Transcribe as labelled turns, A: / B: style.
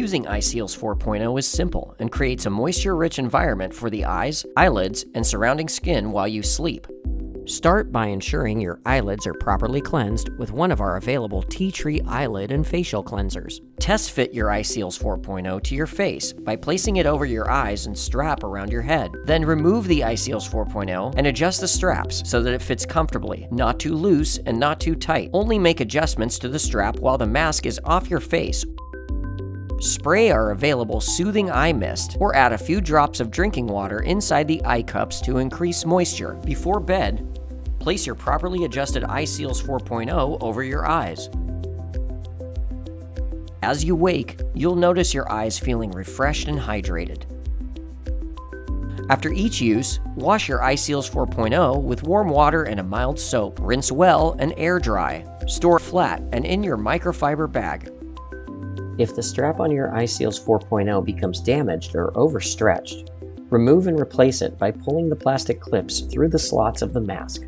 A: Using Eyeseals 4.0 is simple and creates a moisture-rich environment for the eyes, eyelids, and surrounding skin while you sleep. Start by ensuring your eyelids are properly cleansed with one of our available tea tree eyelid and facial cleansers. Test fit your Eyeseals 4.0 to your face by placing it over your eyes and strap around your head. Then remove the Eyeseals 4.0 and adjust the straps so that it fits comfortably, not too loose and not too tight. Only make adjustments to the strap while the mask is off your face. Spray our available soothing eye mist or add a few drops of drinking water inside the eye cups to increase moisture. Before bed, place your properly adjusted Eyeseals 4.0 over your eyes. As you wake, you'll notice your eyes feeling refreshed and hydrated. After each use, wash your Eyeseals 4.0 with warm water and a mild soap. Rinse well and air dry. Store flat and in your microfiber bag. If the strap on your Eyeseals 4.0 becomes damaged or overstretched, remove and replace it by pulling the plastic clips through the slots of the mask.